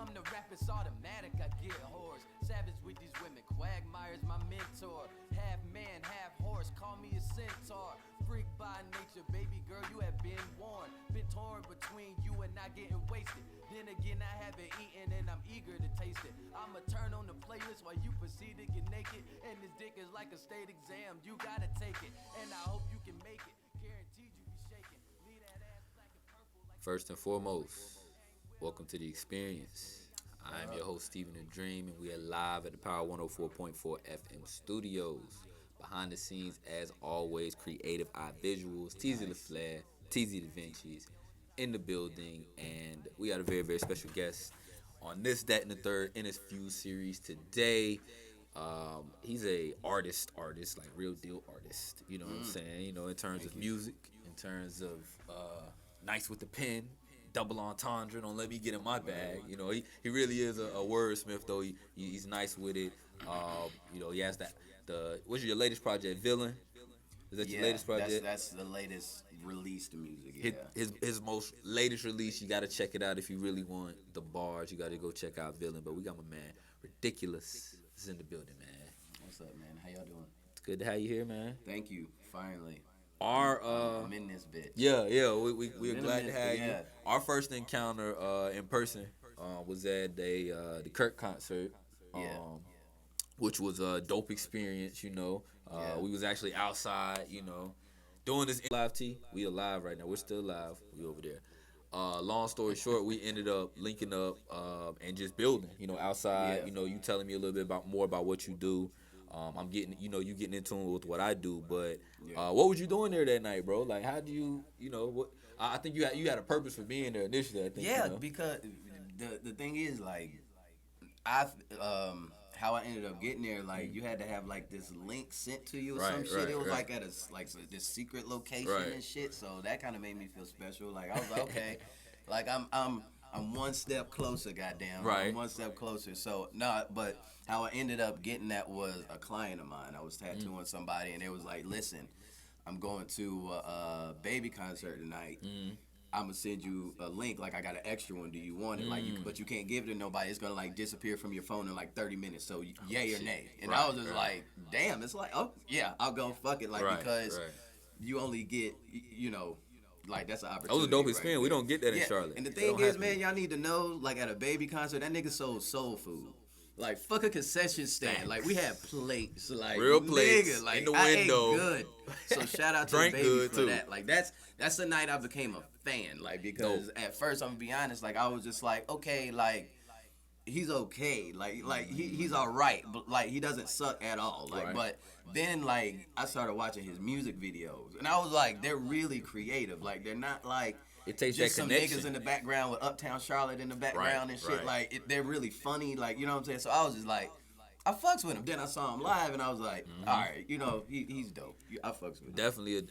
come to rap, it's automatic, I get whores. Savage with these women, Quagmire's my mentor. Half man, half horse, call me a centaur. Freak by nature, baby girl, you have been warned. Been torn between you and not getting wasted. Then again, I haven't eaten and I'm eager to taste it. I'ma turn on the playlist while you proceed to get naked. And this dick is like a state exam, you gotta take it. And I hope you can make it, guaranteed you be shaking. Leave that ass black and purple like. First and foremost, welcome to the experience. I am your host, Stephen the Dream, and we are live at the Power 104.4 FM studios. Behind the scenes, as always, creative eye visuals, TZ the Flair, TZ Da Vinci's in the building, and we got a very, very special guest on this, that, and the third in his Fuse series today. He's a artist, like real deal artist. You know what I'm saying? You know, in terms of music, in terms of nice with the pen, double entendre. Don't let me get in my bag. You know, he really is a wordsmith, though. He's nice with it. You know, he has that. What's your latest project, Villain? Is that your latest project? That's the latest released music. Yeah. His most latest release. You got to check it out if you really want the bars. You got to go check out Villain. But we got my man Ridikulaz is in the building, man. What's up, man? How y'all doing? It's good to have you here, man. Thank you. Finally. I'm in this bitch. Yeah. We're glad to have you. Our first encounter in person was at the Kirk concert. Which was a dope experience, you know. We was actually outside, you know, doing this live T. We alive right now. We're still alive. We over there. Long story short, we ended up linking up and just building, you know, outside. You know, you telling me a little bit more about what you do. I'm getting, you know, you getting in tune with what I do. But what was you doing there that night, bro? Like, how do you know, what? I think you had a purpose for being there initially. I think. Yeah, you know? because the thing is, like, how I ended up getting there, like, you had to have like this link sent to you or some shit. It was like at this secret location and shit. So that kind of made me feel special. Like, I was like, okay, like I'm one step closer, goddamn. Right. I'm one step closer. So but how I ended up getting that was a client of mine. I was tattooing somebody, and it was like, listen, I'm going to a baby concert tonight. I'm gonna send you a link. Like, I got an extra one. Do you want it? Like, but you can't give it to nobody. It's gonna like disappear from your phone in like 30 minutes. So yay or nay. And I was just like, damn. It's like, oh yeah, I'll go. Fuck it. Like, because you only get, you know, like, that's an opportunity. That was a dope experience. We don't get that in Charlotte. And the thing is, man, y'all need to know, like, at a baby concert, that nigga sold soul food. Like, fuck a concession stand. Like, we had plates. Like, real plates, nigga, like, in the I window. ate good. So shout out to the baby for that. Like, that's the night I became a fan. Like, because at first, I'm gonna be honest, like, I was just like, okay, like, he's okay. Like he's all right, but like, he doesn't suck at all. Like, but then, like, I started watching his music videos, and I was like, they're really creative. Like, they're not like, it takes just that some connection. niggas in the background with Uptown Charlotte in the background and shit. Like, they're really funny. Like, you know what I'm saying? So I was just like, I fucks with him. Then I saw him live, and I was like, all right, you know, he's dope. I fucks with him. Definitely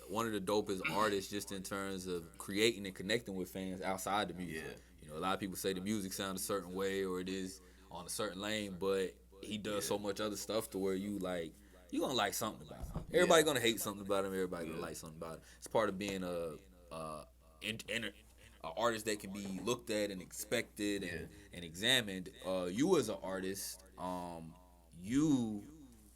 one of the dopest artists, just in terms of creating and connecting with fans outside the music. You know, a lot of people say the music sounds a certain way or it is on a certain lane, but he does so much other stuff to where you gonna like something about him. Everybody gonna hate something about him. Everybody gonna like something about him. It's part of being an artist that can be looked at and expected and examined. You as an artist, you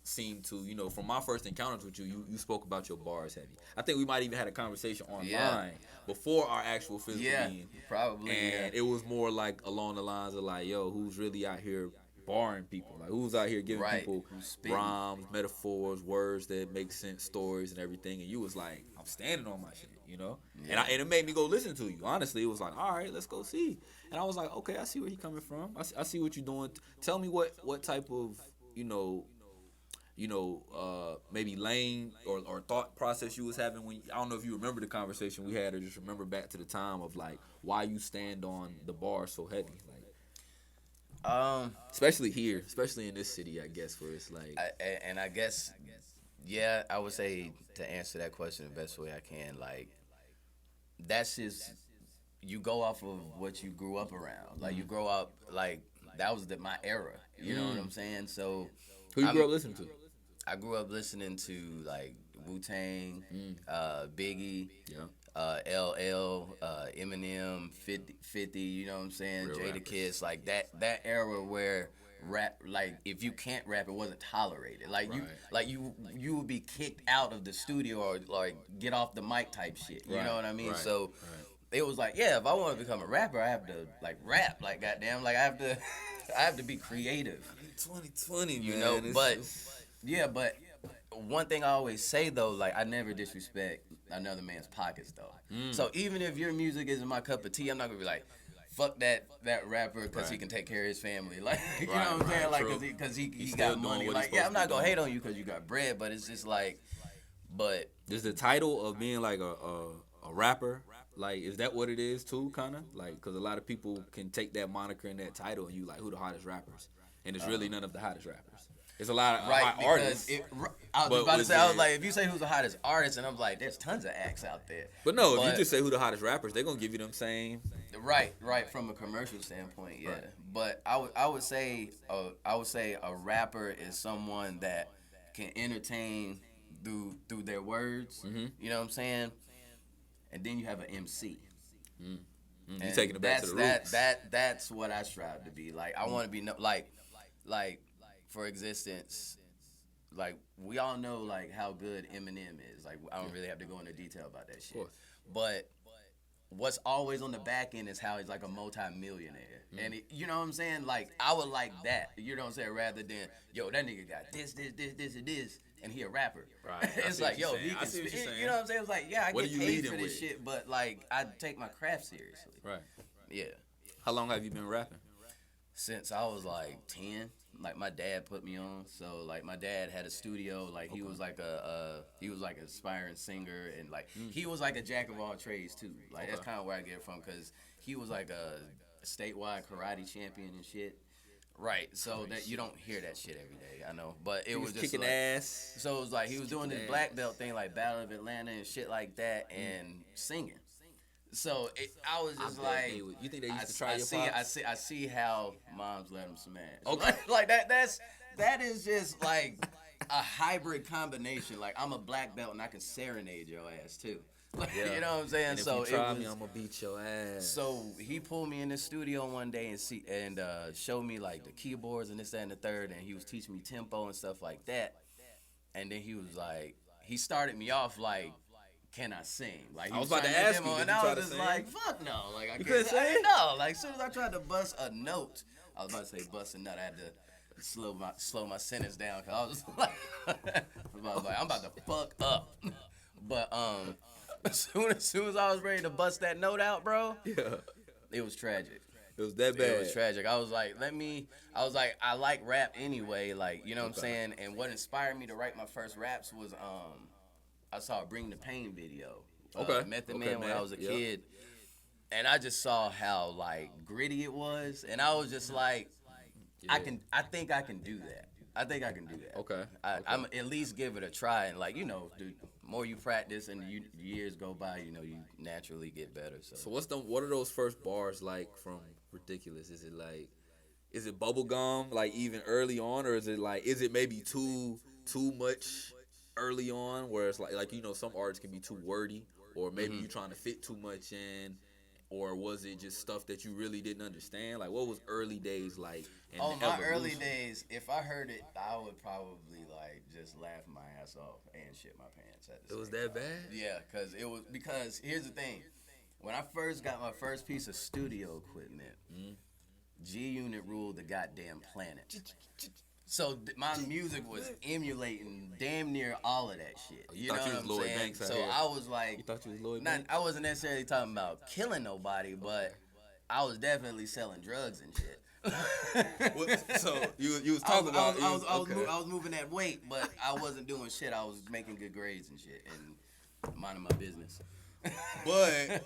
seem to, you know, from my first encounters with you spoke about your bars heavy. I think we might even had a conversation online before our actual physical meeting. Probably. And it was more like along the lines of like, yo, who's really out here barring people? Like, who's out here giving people rhymes, metaphors, words that make sense, stories and everything? And you was like, I'm standing on my shit, you know? And it made me go listen to you. Honestly, it was like, all right, let's go see. And I was like, okay, I see where he coming from. I see what you're doing. Tell me what type of, maybe lane or thought process you was having when, I don't know if you remember the conversation we had or just remember back to the time of like why you stand on the bar so heavy, like, especially here, especially in this city, I guess, where it's like, I guess, I would say, to answer that question the best way I can, like, that's just, you go off of what you grew up around. Like, you grow up, like, that was my era. You know what I'm saying? So, who you grew up listening to? I grew up listening to, like, Wu-Tang, Biggie, LL, Eminem, 50, you know what I'm saying? Real Jada rappers. Kiss, like that era where rap, like if you can't rap, it wasn't tolerated. Like you would be kicked out of the studio or like get off the mic type shit. You know what I mean? So it was like, yeah, if I want to become a rapper, I have to like rap, like goddamn, like I have to, I have to be creative. 2020, You man. know, but yeah, but one thing I always say though, like I never disrespect another man's pockets though. So even if your music isn't my cup of tea, I'm not gonna be like, fuck that rapper because he can take care of his family. Like you know what I'm saying? Like because he still got doing money. what Like he's yeah, I'm not supposed to gonna be hate on you because you got bread, but it's just like, but Is the title of being like a rapper, like, is that what it is too, kind of? Like, because a lot of people can take that moniker and that title and you like, who the hottest rappers? And it's really none of the hottest rappers. It's a lot of hot artists. I was but about to was say, I was it- like, if you say who's the hottest artist, and I'm like, there's tons of acts out there. But no, if you just say who the hottest rappers, they're going to give you them same. Right, from a commercial standpoint, yeah. Right. But I would say a rapper is someone that can entertain through their words. You know what I'm saying? And then you have an MC. You taking it back to the roots. That's what I strive to be. Like I want to be like for existence. Like we all know like how good Eminem is. Like I don't really have to go into detail about that shit. But what's always on the back end is how he's like a multi-millionaire. And you know what I'm saying? Like I would like that. You know what I'm saying? Rather than yo, that nigga got this, and this, and he a rapper. Right. It's like yo, he can see what you're saying. you know what I'm saying? It's like yeah, I What get are you paid leading for this with? shit, but like I take my craft seriously. Right. Yeah. How long have you been rapping? Since I was like 10, like my dad put me on. So like my dad had a studio. Like he was like he was like an aspiring singer, and like he was like a jack of all trades too. Like that's kind of where I get it from, because he was like a statewide karate champion and shit. Right. So that you don't hear that shit every day. I know, but it was just kicking like, ass. So it was like he was doing this black belt thing, like Battle of Atlanta and shit like that, and singing. So I was just like, You think they used to try your pops? I see how moms let them smash. Okay, like that is just like a hybrid combination. Like I'm a black belt and I can serenade your ass too. Like, Yeah. you know what I'm saying? And if So you try it was. me, I'm gonna beat your ass. So he pulled me in the studio one day and showed me like the keyboards and this, that, and the third, and he was teaching me tempo and stuff like that. And then he was like, he started me off like, can I sing? Like he I was about trying to ask demo, you, did and you I try was to just sing? like, fuck no, like I couldn't can't. I sing? didn't know. Like as soon as I tried to bust a note, I was about to say bust a nut. I had to slow my sentence down because I was just like, I'm about to fuck up. But as soon as I was ready to bust that note out, bro, Yeah. it was tragic. It was that bad. It was tragic. I was like, I like rap anyway, like, you know what I'm saying? And what inspired me to write my first raps was, I saw a Bring the Pain video. Method Man when I was a kid. And I just saw how, like, gritty it was. And I was just like, I think I can do that. I think I can do that. Okay. I'm at least give it a try. And, like, you know, the more you practice and years go by, you know, you naturally get better. So what are those first bars like from Ridikulous? Is it bubblegum, like even early on, or is it maybe too much early on, where it's like you know, some artists can be too wordy, or maybe you trying to fit too much in, or was it just stuff that you really didn't understand? Like what was early days like? My early days, if I heard it, I would probably like just laugh my ass off and shit my pants at the It was same that time. bad? Yeah, because here's the thing. When I first got my first piece of studio equipment, G-Unit ruled the goddamn planet. So my music was emulating damn near all of that shit. You You know thought you what was I'm Lloyd saying? Banks out So here. I was like, You thought you was Lloyd Banks? I wasn't necessarily talking about killing nobody, but I was definitely selling drugs and shit. So you was talking about I was moving that weight, but I wasn't doing shit. I was making good grades and shit and minding my business. But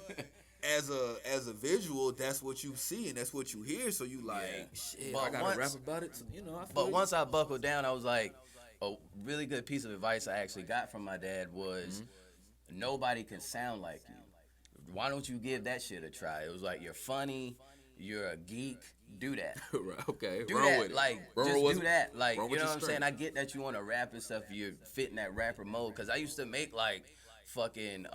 as a visual, that's what you see and that's what you hear. So you like, shit, But I gotta once- rap about it. So, you know, I feel But you. once I buckled down, I was like, a really good piece of advice I actually got from my dad was, nobody can sound like you. Why don't you give that shit a try? It was like, you're funny, you're a geek, do that. Right, okay, Do run that, with it. like, Run just with do it. that. Like, Run you with know your what I'm saying? strength. I get that you want to rap and stuff, you're fitting that rapper mode, because I used to make, like, fucking,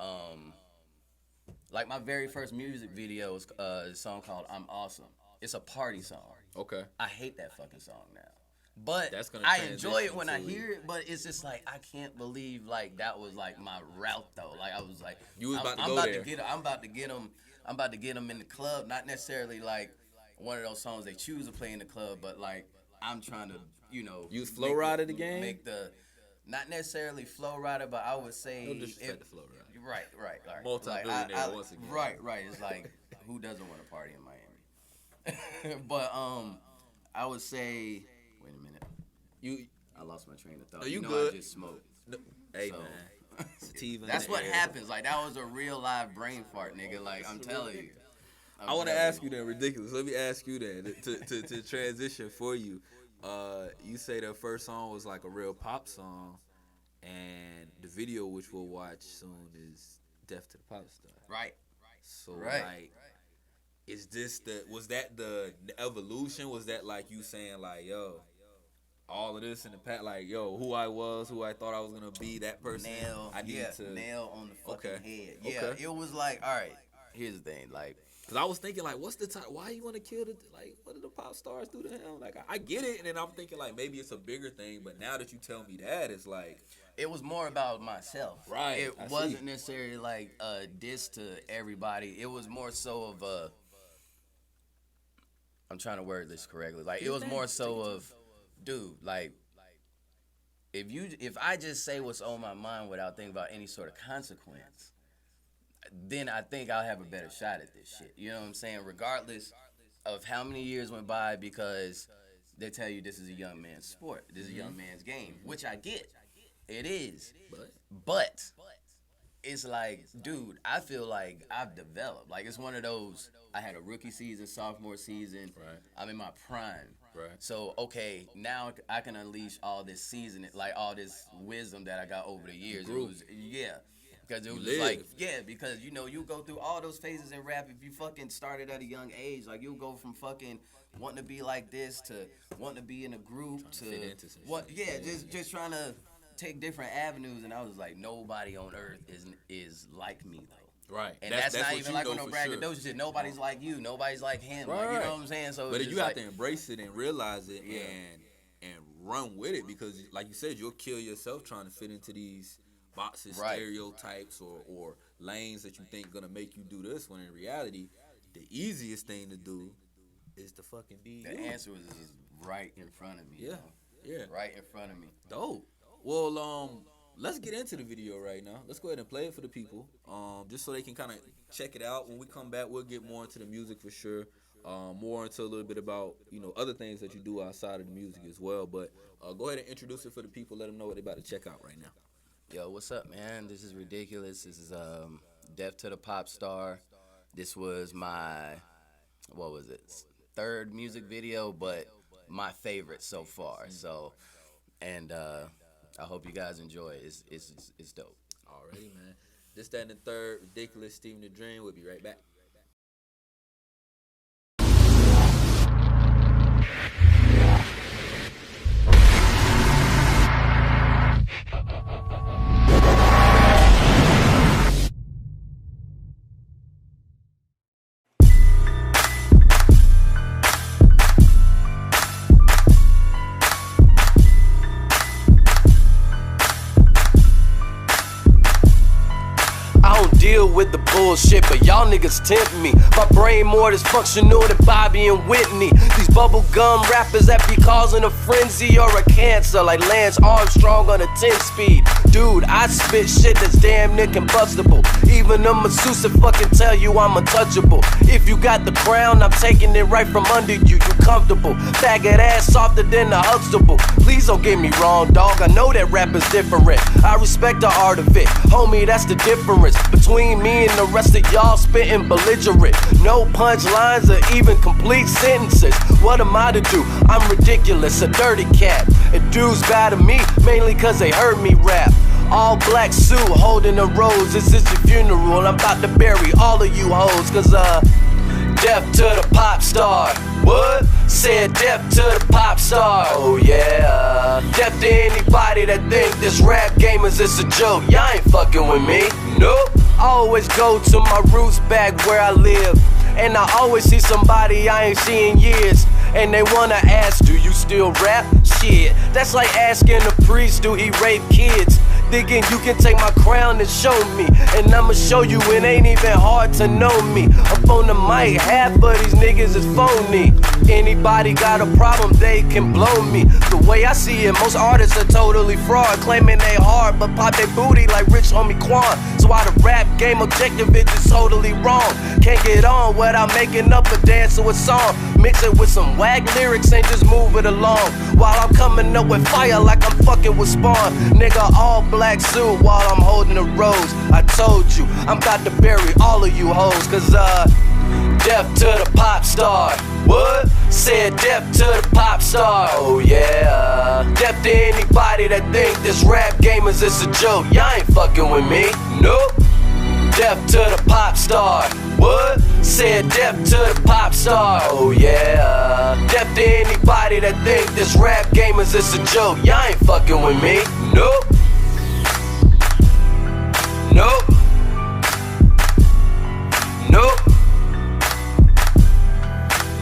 Like my very first music video is a song called "I'm Awesome." It's a party song. Okay. I hate that fucking song now. But That's gonna I enjoy it when I transition to hear it, but it's just like I can't believe like that was like my route though. Like I was like, You was about to I'm go about there. to get I'm about to get them. I'm about to get them in the club. Not necessarily like one of those songs they choose to play in the club, but like I'm trying to, you know, Use Flow Rider the game? Make the not necessarily Flow Rider, but I would say No disrespect to Flow Rider. Right. Multi-billionaire Like, once again. Right. It's like who doesn't want to party in Miami? But I would say, wait a minute. I lost my train of thought. No, you know good. I just smoked. No, hey, So- man. Sativa in That's the what air. happens. Like that was a real live brain fart, nigga. Like I'm telling you. I want to ask you then, ridiculous. Let me ask you then to transition for you. You say the first song was like a real pop song, and the video, which we'll watch soon, is "Death to the Pop Star." Right. So Right. like, is this was that the evolution? Was that like you saying like, yo, all of this in the past, like, yo, who I was, who I thought I was gonna be, that person. I need to nail on the fucking Okay. head. Yeah, Okay. it was like, all right. Here's the thing, like. Cause I was thinking like, what's the time? Why you want to kill the like? What do the pop stars do to him? Like, I get it, and then I'm thinking like maybe it's a bigger thing. But now that you tell me that, it's like, It was more about myself. Right, It I wasn't see. necessarily like a diss to everybody. It was more so of a. I'm trying to word this correctly. Like it was more so of, dude, like. If I just say what's on my mind without thinking about any sort of consequence, then I think I'll have a better shot at this shit. You know what I'm saying? Regardless of how many years went by, because they tell you this is a young man's sport. This is a young man's game, which I get. It is. But it's like, dude, I feel like I've developed. Like, it's one of those, I had a rookie season, sophomore season. Right. I'm in my prime. Right. So, okay, now I can unleash all this seasoning, like all this wisdom that I got over the years. It was, because it was just like, because, you know, you go through all those phases in rap. If you fucking started at a young age, like, you'll go from fucking wanting to be like this to wanting to be in a group to fit into some what? shit. Yeah, just trying to take different avenues. And I was like, nobody on earth is like me though. right. And that's not what even you like know on no for braggadocio sure. shit. Nobody's like you. Nobody's like him. Like, you Right. know what I'm saying? So But it's you just have like, to embrace it and realize it and run with it, because like you said, you'll kill yourself trying to fit into these boxes, Right. stereotypes, or lanes that you think gonna make you do this, when in reality, the easiest thing to do is to fucking be the you. answer was just right in front of me. Yeah. you know? Yeah. Right in front of me. Dope. Well, let's get into the video right now. Let's go ahead and play it for the people, just so they can kind of check it out. When we come back, we'll get more into the music for sure, more into a little bit about, you know, other things that you do outside of the music as well. But go ahead and introduce it for the people. Let them know what they're about to check out right now. Yo, what's up, man? This is Ridikulaz. This is Death to the Pop Star. This was my, what was it, third music video, but my favorite so far. So, and I hope you guys enjoy it. It's dope. Alrighty, man. This, that, and the third, Ridikulaz, Steven the Dream. We'll be right back. I don't deal with the bullshit, but y'all niggas tempt me. My brain more dysfunctional than Bobby and Whitney. These bubblegum rappers that be causing a frenzy or a cancer, like Lance Armstrong on a 10-speed. Dude, I spit shit that's damn near combustible. Even a masseuse fucking tell you I'm untouchable. If you got the crown, I'm taking it right from under you. You comfortable, faggot ass softer than the Huxtable. Please don't get me wrong, dog. I know that rap is different. I respect the art of it, homie. That's the difference between me and the rest of y'all spitting belligerent. No punchlines or even complete sentences. What am I to do? I'm ridiculous, a dirty cat. And dudes bad to me, mainly cause they heard me rap. All black suit, holding a rose. This is your funeral, I'm about to bury all of you hoes. Cause death to the pop star. What? Said death to the pop star. Oh yeah. Death to anybody that think this rap game is just a joke. Y'all ain't fucking with me. Nope. I always go to my roots back where I live. And I always see somebody I ain't seen in years. And they wanna ask, do you still rap? Shit, that's like asking a priest, do he rape kids? Thinking you can take my crown and show me. And I'ma show you it ain't even hard to know me. Up on the mic, half of these niggas is phony. Anybody got a problem, they can blow me. The way I see it, most artists are totally fraud, claiming they hard, but pop their booty like rich homie Quan. So why the rap game objective is just totally wrong. Can't get on without making up a dance or a song. Mix it with some whack lyrics and just move it along. While I'm coming up with fire like I'm fucking with Spawn. Nigga, all black suit while I'm holding a rose. I told you, I'm about to bury all of you hoes. Cause death to the pop star. What? Said death to the pop star. Oh yeah. Death to anybody that think this rap game is just a joke. Y'all ain't fucking with me. Nope. Death to the pop star. What? Said death to the pop star. Oh yeah. Death to anybody that think this rap game is just a joke. Y'all ain't fucking with me. Nope. Nope. Nope.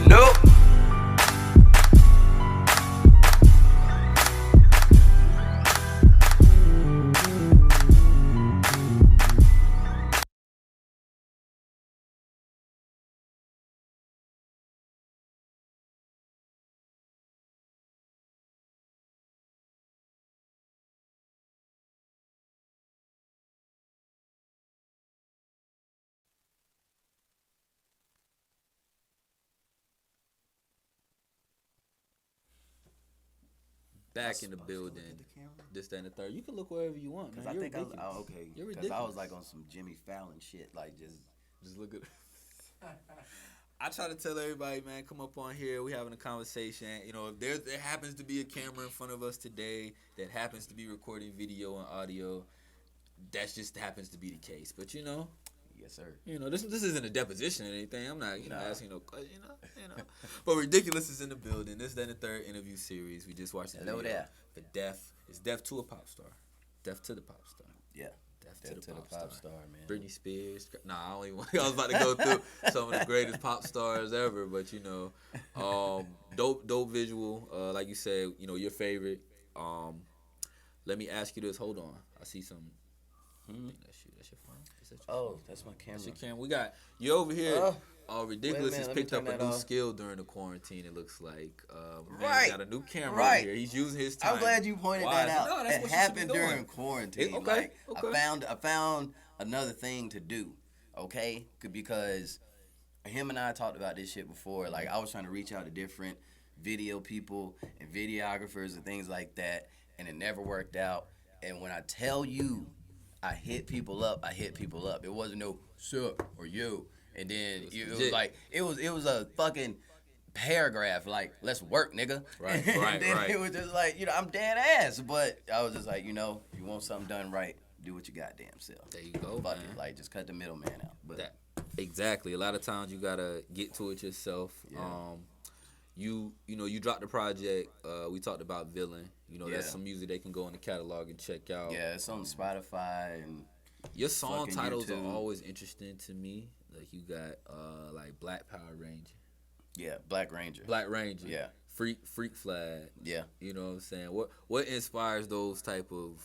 Nope. Back in the building. This, that, and the third. You can look wherever you want, man. Cause I You're think ridiculous. I was okay. You're Because I was ridiculous. like on some Jimmy Fallon shit, like Just look at. I try to tell everybody, man, come up on here. We having a conversation. You know, if there happens to be a camera in front of us today that happens to be recording video and audio, that just happens to be the case. But you know, yes sir. you know, this isn't a deposition or anything. I'm not, asking no question. You know. But Ridikulaz is in the building. This, then the third interview series. We just watched the Hello video there. for Death. It's Death to a pop star. Death to the pop star. Yeah. Death to the pop star. man. Britney Spears. Nah, I don't even. I was about to go through some of the greatest pop stars ever, but you know, dope visual. Like you said, you know, your favorite. Let me ask you this. Hold on, I see some. I think that's your phone. Is that your phone? Oh, that's my camera. That's your camera. We got you over here. Ridikulaz has let me picked up turn a that new off. skill during the quarantine. It looks like. Right. Got a new camera Right. here. He's using his time. I'm glad you pointed that out. No, that's it what happened you should be during doing. quarantine. Okay. I found another thing to do. Okay, because him and I talked about this shit before. Like I was trying to reach out to different video people and videographers and things like that, and it never worked out. And when I tell you, I hit people up. It wasn't no sir or you. And then it was like it was a fucking paragraph like let's work, nigga. Right. And then it was just like, you know, I'm dead ass, but I was just like, you know, if you want something done right, do what you goddamn self. There you go, Fuck man. it, like just cut the middleman out. But Exactly. A lot of times you gotta get to it yourself. Yeah. You know, you dropped the project. We talked about Villain. You know, that's Yeah. some music they can go in the catalog and check out. yeah, it's on Spotify and Your song fucking titles YouTube. are always interesting to me. Like you got like Black Power Ranger, yeah, Black Ranger. Black Ranger, Yeah. Freak Flag. Yeah. You know what I'm saying? What inspires those type of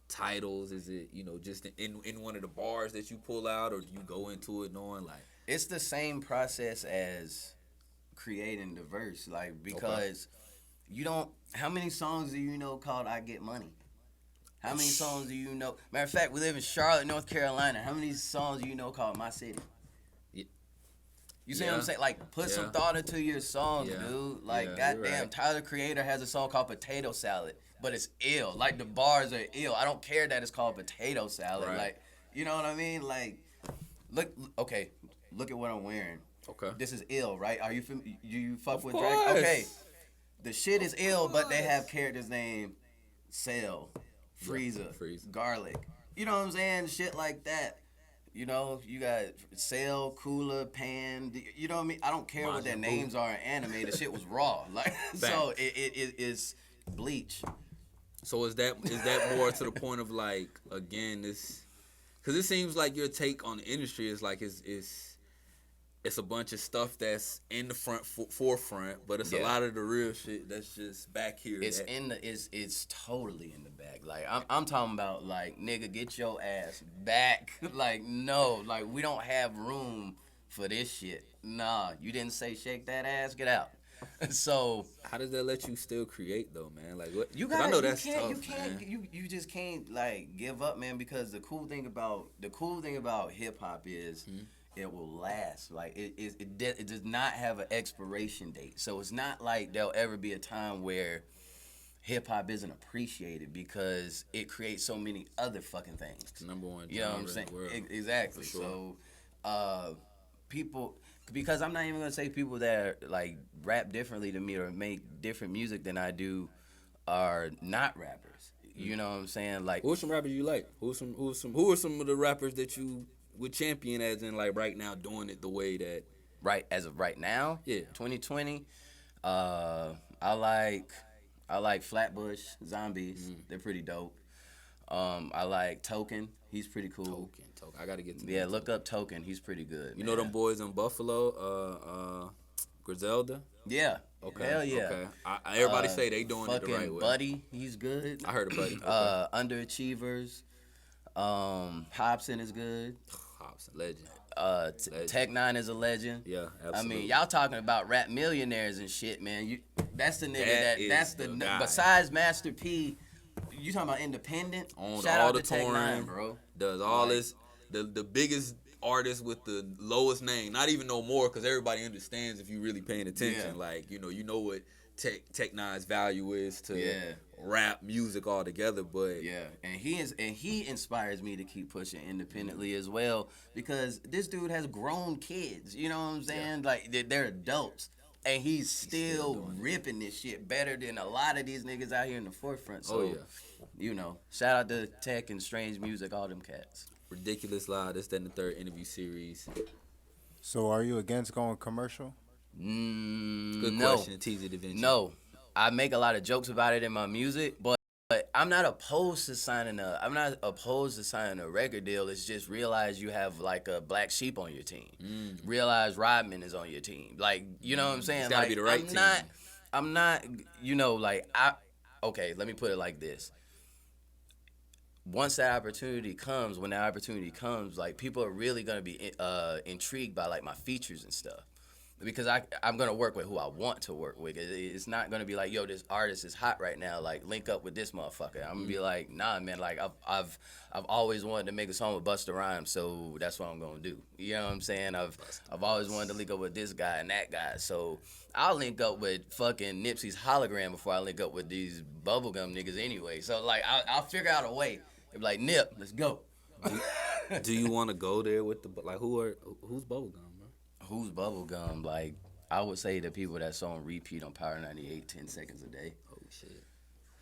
titles? Is it, you know, just in one of the bars that you pull out, or do you go into it knowing like It's the same process as creating the verse, like because you don't. How many songs do you know called "I Get Money"? How many songs do you know? Matter of fact, we live in Charlotte, North Carolina. How many songs do you know called "My City"? Yeah. You see what I'm saying? Like, put some Yeah. thought into your songs, Yeah. dude. Like, Yeah, you're goddamn, right. Tyler the Creator has a song called "Potato Salad," but it's ill. Like, the bars are ill. I don't care that it's called "Potato Salad." Right. Like, you know what I mean? Like, look at what I'm wearing. Okay. This is ill, right? Are you you fuck Of with course. Drake? Okay. The shit is ill, but they have characters named Cell, Frieza, Frieza. Garlic. You know what I'm saying? Shit like that. You know, you got Cell, Cooler, Pan. You know what I mean? I don't care what their Majin Buu. names are in anime. The shit was raw. Like, so it is Bleach. So is that more to the point of like, again, this Because it seems like your take on the industry is like it's a bunch of stuff that's in the forefront, but it's a lot of the real shit that's just back here. It's totally in the bag. Like I'm talking about, like, nigga, get your ass back. Like, no, like, we don't have room for this shit. Nah, you didn't say shake that ass, get out. So how does that let you still create though, man? Like what? You 'cause got I know that's tough, man. You just can't, like, give up, man, because the cool thing about hip hop is it will last. Like it does not have an expiration date. So it's not like there'll ever be a time where hip hop isn't appreciated because it creates so many other fucking things. It's the number one. You know what I'm saying? Exactly. Sure. So people, because I'm not even gonna say people that like rap differently to me or make different music than I do are not rappers. You know what I'm saying? Like, who are some rappers you like? Who are some of the rappers that you would champion as in, like, right now doing it the way that as of right now? Yeah. 2020. I like Flatbush Zombies. They're pretty dope. I like Token. He's pretty cool. Token. I gotta get to Yeah, look up Token. He's pretty good. You know them boys in Buffalo, Griselda? Yeah. Okay. Hell yeah. Okay. Everybody say they doing it the right Fucking way. Buddy, he's good. I heard of Buddy. Okay. Underachievers. Hobson is good. Hobson, legend. Tech Nine is a legend. Yeah, absolutely. I mean, y'all talking about rap millionaires and shit, man. That's the nigga that's the guy. besides Master P. You talking about independent? Owns Shout all out the to Tech touring, Nine, bro. Does all this, the biggest artist with the lowest name. Not even no more, because everybody understands if you really paying attention. Yeah. Like, you know what Tech Nine's value is to rap music altogether. But yeah, and he inspires me to keep pushing independently as well, because this dude has grown kids. You know what I'm saying? Like, they're adults. And he's still ripping this shit better than a lot of these niggas out here in the forefront. So, you know, shout out to Tech and Strange Music, all them cats. Ridikulaz-This, this, that, and the third interview series. So are you against going commercial? Good question. Tease it eventually. No. I make a lot of jokes about it in my music, but I'm not opposed to signing a record deal. It's just realize you have, like, a black sheep on your team. Realize Rodman is on your team. Like, you know what I'm saying? It's gotta be the right team. I'm not, you know, like, okay, let me put it like this. Once that opportunity comes, like, people are really going to be intrigued by, like, my features and stuff. Because I'm going to work with who I want to work with. It's not going to be like, yo, this artist is hot right now, like, link up with this motherfucker. I'm going to be like, nah, man, like, I've always wanted to make a song with Busta Rhymes, so that's what I'm going to do. You know what I'm saying? I've always wanted to link up with this guy and that guy, so I'll link up with fucking Nipsey's hologram before I link up with these bubblegum niggas anyway. So, like, I'll figure out a way. Be like, Nip, let's go. Do you want to go there with who's bubblegum? Who's bubblegum? Like, I would say the people that's on repeat on Power 98 10 seconds a day. Oh shit.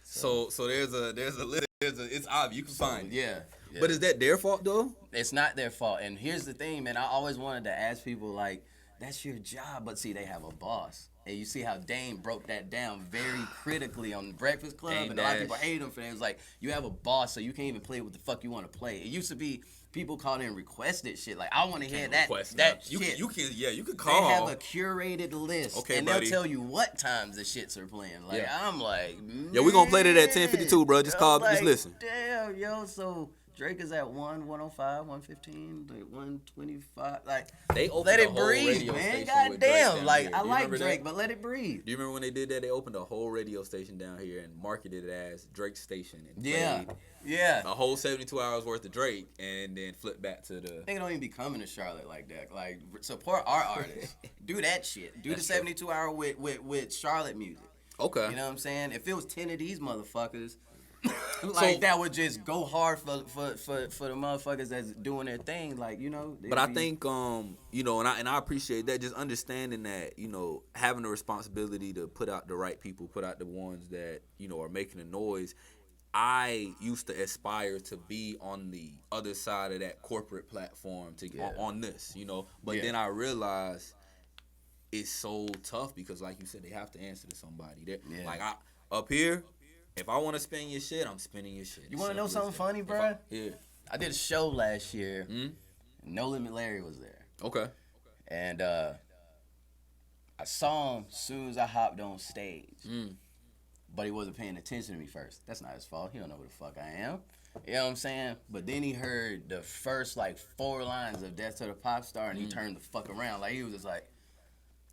So there's a list. It's obvious. You can find it. Yeah. But is that their fault though? It's not their fault. And here's the thing, man. I always wanted to ask people, like, that's your job. But see, they have a boss. And you see how Dame broke that down very critically on Breakfast Club. Dame and a lot of Dash. people hate him for that. It was like, you have a boss, so you can't even play what the fuck you want to play. It used to be people called in requested shit. Like, I want to hear that shit. You can call. They have a curated list. Okay, and buddy. they'll tell you what times the shits are playing. Like, I'm like, yeah, we gonna play that at 10:52, bro. Just call, just listen. Damn, yo, so Drake is at 105, 115, like 125. Like, they opened let a it whole breathe, radio man. station with God Drake damn. down Like, here. I You like remember Drake, that? but let it breathe. Do you remember when they did that? They opened a whole radio station down here and marketed it as Drake Station. And Yeah. played Yeah. a whole 72 hours worth of Drake, and then flipped back to the. Nigga don't even be coming to Charlotte like that. Like, support our artists. Do that shit. Do That's the 72 hour with Charlotte music. Okay. You know what I'm saying? If it was 10 of these motherfuckers, like, that would just go hard for the motherfuckers that's doing their thing. Like, you know. But I think you know, and I appreciate that. Just understanding that, you know, having the responsibility to put out the right people, put out the ones that, you know, are making the noise. I used to aspire to be on the other side of that corporate platform on this, you know. But then I realized it's so tough because, like you said, they have to answer to somebody. Like, up here, if I want to spin your shit, I'm spinning your shit. You want to know something funny, bruh? I did a show last year. No Limit Larry was there. Okay. And I saw him as soon as I hopped on stage. But he wasn't paying attention to me first. That's not his fault. He don't know who the fuck I am. You know what I'm saying? But then he heard the first, like, 4 lines of Death to the Pop Star, and he turned the fuck around. Like, he was just like...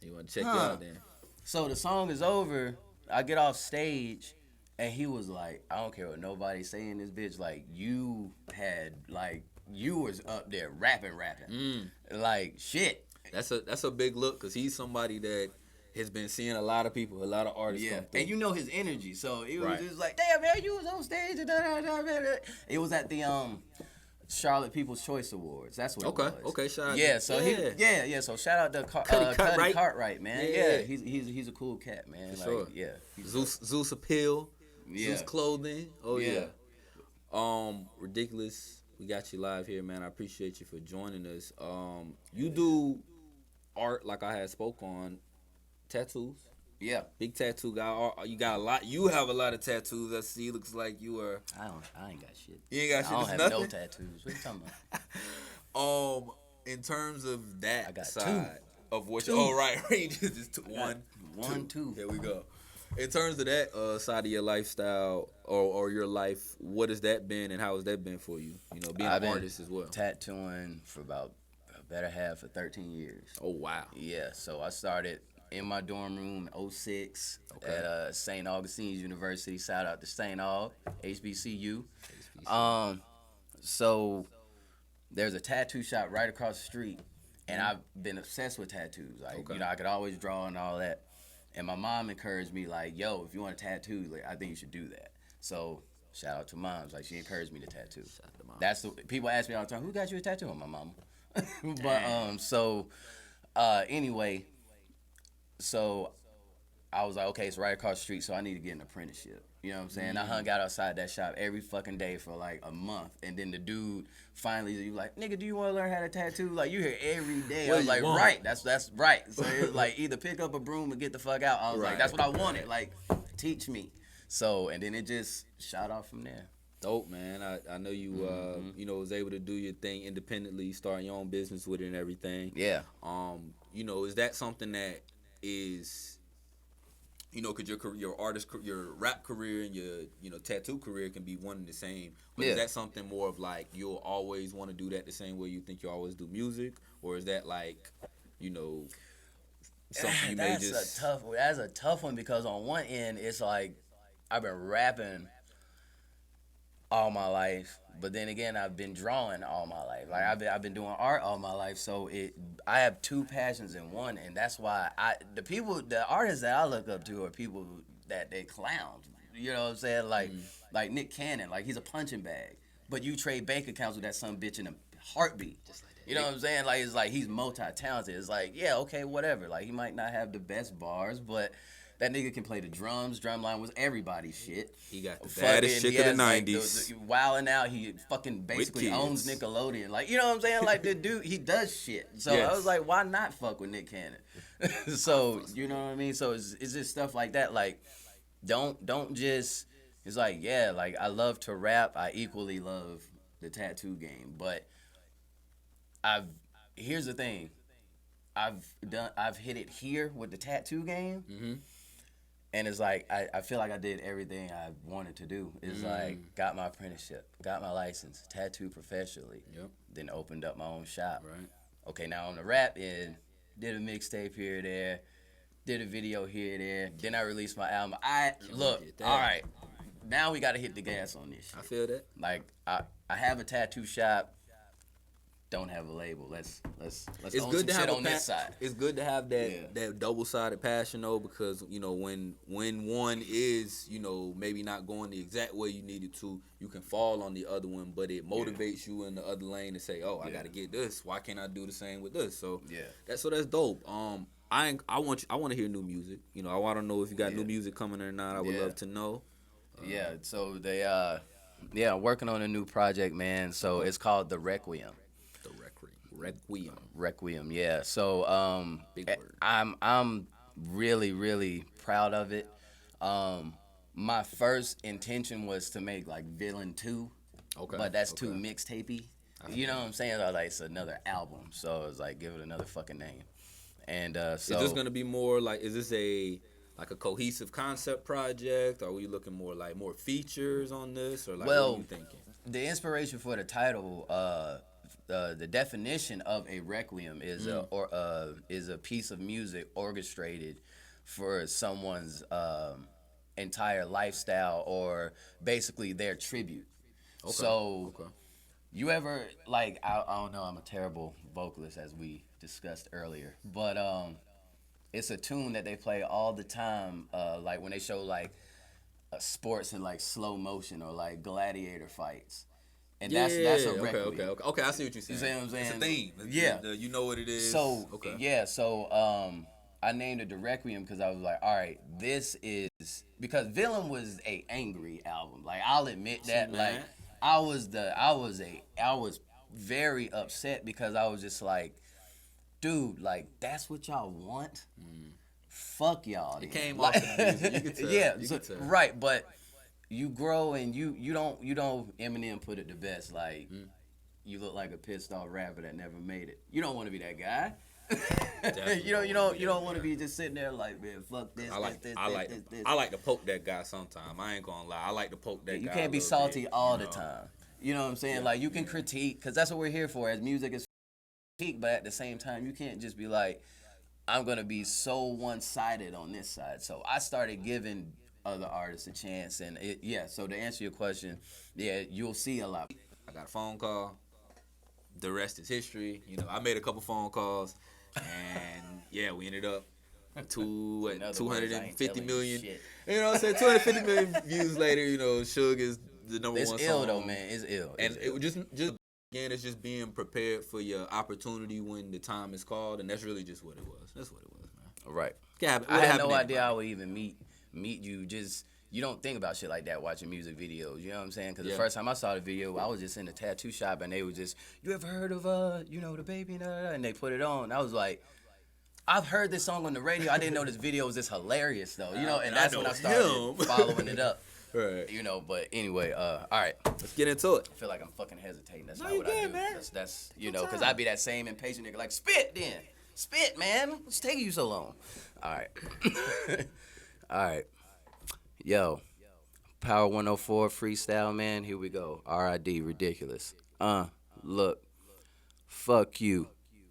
You want to check you out then? So the song is over. I get off stage, and he was like, I don't care what nobody say in this bitch. Like, you had, like, you was up there rapping. Like, shit. That's a big look, because he's somebody that has been seeing a lot of people, a lot of artists come through. And you know his energy, so it was Right. just like, damn, man, you was on stage. It was at the Charlotte People's Choice Awards. That's what it was. Okay, shout out. Yeah, so so shout out to Cuddy Cartwright, man. Yeah. He's a cool cat, man. For sure. Yeah. Zeus Appeal, Yeah. Zeus Clothing. Oh Yeah. Ridikulaz. We got you live here, man. I appreciate you for joining us. You do art like I had spoke on, tattoos. Yeah. Big tattoo guy. You got a lot. You have a lot of tattoos. I see. Looks like you are. I ain't got shit. You ain't got shit. I don't It's have nothing? no tattoos. What you talking about? In terms of I that got side of what you, right, just one, two. Here we go. In terms of that side of your lifestyle or your life, what has that been and how has that been for you? You know, being I've an been artist as well. Tattooing for about a better half of 13 years. Oh wow. Yeah, so I started in my dorm room in 06 Okay. at St. Augustine's University. Shout out to St. Aug, HBCU. So there's a tattoo shop right across the street, and I've been obsessed with tattoos. Like, Okay. you know, I could always draw and all that. And my mom encouraged me, like, yo, if you want a tattoo, like, I think you should do that. So shout out to moms. Like, she encouraged me to tattoo. Shout out to moms. That's the people ask me all the time, who got you a tattoo? My mama. But anyway, so I was like, okay, it's right across the street, so I need to get an apprenticeship. You know what I'm saying? I hung out outside that shop every fucking day for like a month, and then the dude finally, he was like, nigga, do you want to learn how to tattoo? Like, you here every day. What I was you like, want? right, that's right. So it was like, either pick up a broom or get the fuck out. I was Right. like, that's what I wanted. Like, teach me. So, and then it just shot off from there. Dope, man. I know you you know, was able to do your thing independently, start your own business with it and everything. Yeah. You know, is that something that is, you know, because your rap career and your, you know, tattoo career can be one and the same. But Yeah. is that something more of like you'll always want to do that the same way you think you always do music, or is that like, you know, something you may That's just a tough one, because on one end it's like I've been rapping all my life, but then again I've been drawing all my life. Like I've been doing art all my life, so I have two passions in one, and that's why the artists that I look up to are people that they clowns. You know what I'm saying? Like Nick Cannon, like he's a punching bag, but you trade bank accounts with that son bitch in a heartbeat. You know what I'm saying? Like, it's like he's multi-talented. It's like, yeah, okay, whatever. Like, he might not have the best bars, but that nigga can play the drums. Drumline was everybody's shit. he got the Fucking- baddest chick he of the has, like, 90s. wilding out. He fucking basically kids. owns Nickelodeon. Like, you know what I'm saying? Like, the dude, he does shit. So Yes. I was like, why not fuck with Nick Cannon? So, you know what I mean? So it's just stuff like that. Like, don't just, it's like, yeah, like, I love to rap. I equally love the tattoo game. But here's the thing. I've hit it here with the tattoo game. Mm-hmm. And it's like, I feel like I did everything I wanted to do. It's like, got my apprenticeship, got my license, tattooed professionally, Yep. then opened up my own shop. Right. Okay, now on the rap end, did a mixtape here or there, did a video here or there, then I released my album. Look, get that. all right, now we got to hit the gas on this I shit. feel that. Like, I have a tattoo shop, don't have a label. Let's It's own good some to have shit a on this side. It's good to have that Yeah. that double-sided passion though, because you know when one is, you know, maybe not going the exact way you need it to, you can fall on the other one, but it motivates you in the other lane to say, oh, I got to get this. Why can't I do the same with this? So Yeah. that's dope. I want to hear new music. You know, I want to know if you got new music coming or not. I would Yeah. love to know. Yeah, so they working on a new project, man. So it's called The Requiem. The Requiem. Requiem, yeah. So Big word. I'm really, really proud of it. My first intention was to make like Villain 2, Okay. But that's too okay. mixtapey. You know what I'm saying? Like it's another album, so it's like give it another fucking name. And so Is this gonna be more like? Is this a cohesive concept project? Or are we looking more like more features on this, or like what are you thinking? The inspiration for the title, the definition of a requiem is a piece of music orchestrated for someone's entire lifestyle or basically their tribute. Okay. So. Okay. You ever, like, I don't know, I'm a terrible vocalist, as we discussed earlier, but it's a tune that they play all the time, like when they show, like, sports in, like, slow motion or, like, gladiator fights. And that's a requiem. Okay, I see what you're saying. You see what I'm saying? It's a theme. Yeah. You know what it is. So, okay. yeah, so I named it the Requiem because I was like, all right, this is, because Villain was a angry album. Like, I'll admit that, like, I was very upset because I was just like, dude, like that's what y'all want? Fuck y'all. It came like, off the music. You could tell. Yeah, you could tell. right. But you grow and you don't. Eminem put it the best. Like you look like a pissed off rapper that never made it. You don't want to be that guy. you don't want to be just sitting there like, man, fuck this. I like to poke that guy sometime. I ain't gonna lie. I like to poke that guy. You can't be salty all the time. You know what I'm saying? Yeah. Like you can critique, because that's what we're here for. As music is critique, but at the same time, you can't just be like, I'm gonna be so one-sided on this side. So I started giving other artists a chance, and so to answer your question, yeah, you'll see a lot. I got a phone call. The rest is history. You know, I made a couple phone calls. And yeah, we ended up 250 million. You you know what I'm saying? 250 million views later, you know, Suge is the number it's one ill song. though, man. It's ill. And it was just again, it's just being prepared for your opportunity when the time is called, and that's really just what it was. That's what it was, man. Right. I had no idea I would even meet you. Just you don't think about shit like that watching music videos. You know what I'm saying? Because the first time I saw the video, I was just in the tattoo shop and they was just, you ever heard of the baby and they put it on. I was like, I've heard this song on the radio. I didn't know this video was this hilarious though. You know, and that's when I started following it up. Right. You know, but anyway, all right. Let's get into it. I feel like I'm fucking hesitating. That's not what I do. Man. That's you know, because I'd be that same impatient nigga like, spit then. Spit, man. What's taking you so long? All right. All right. Yo. Power 104 freestyle, man. Here we go. R.I.D. Ridikulous. Look. Fuck you.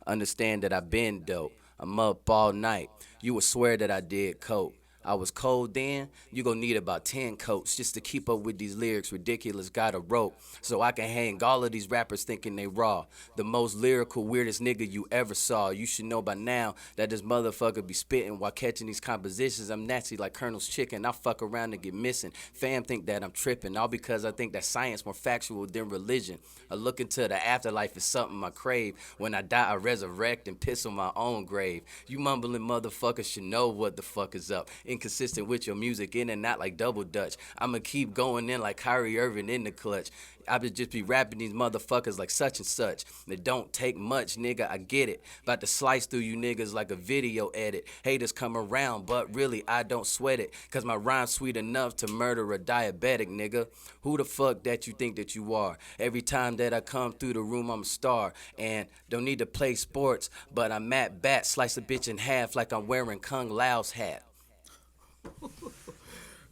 Understand that I been dope. I'm up all night. You would swear that I did coke. I was cold then, you gon' need about 10 coats just to keep up with these lyrics. Ridiculous, got a rope so I can hang all of these rappers thinking they raw. The most lyrical, weirdest nigga you ever saw. You should know by now that this motherfucker be spitting while catching these compositions. I'm nasty like Colonel's chicken. I fuck around and get missing. Fam think that I'm tripping, all because I think that science more factual than religion. I look into the afterlife is something I crave. When I die, I resurrect and piss on my own grave. You mumbling motherfuckers should know what the fuck is up. Inconsistent with your music, in and out like double dutch. I'ma keep going in like Kyrie Irving in the clutch. I would just be rapping these motherfuckers like such and such. It don't take much, nigga, I get it. About to slice through you niggas like a video edit. Haters come around, but really I don't sweat it. Cause my rhyme's sweet enough to murder a diabetic, nigga. Who the fuck that you think that you are? Every time that I come through the room, I'm a star. And don't need to play sports, but I'm at bat. Slice a bitch in half like I'm wearing Kung Lao's hat.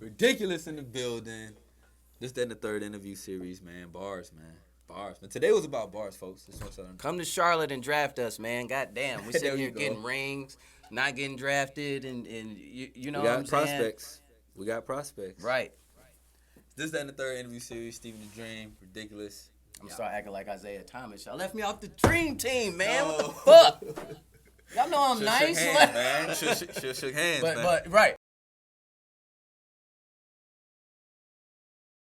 Ridikulous in the building. This, that, and the third interview series, man. Bars, man. Bars. Man. Today was about bars, folks. Come to Charlotte and draft us, man. Goddamn. We sitting here getting rings, not getting drafted, and you know what I'm prospects. saying? We got prospects. Right. This, that, and the third interview series. Steven the Dream. Ridikulous. I'm start acting like Isaiah Thomas. Y'all left me off the dream team, man. No. What the fuck? Y'all know I'm nice. Shook hands, man. Shook hands, man. But right.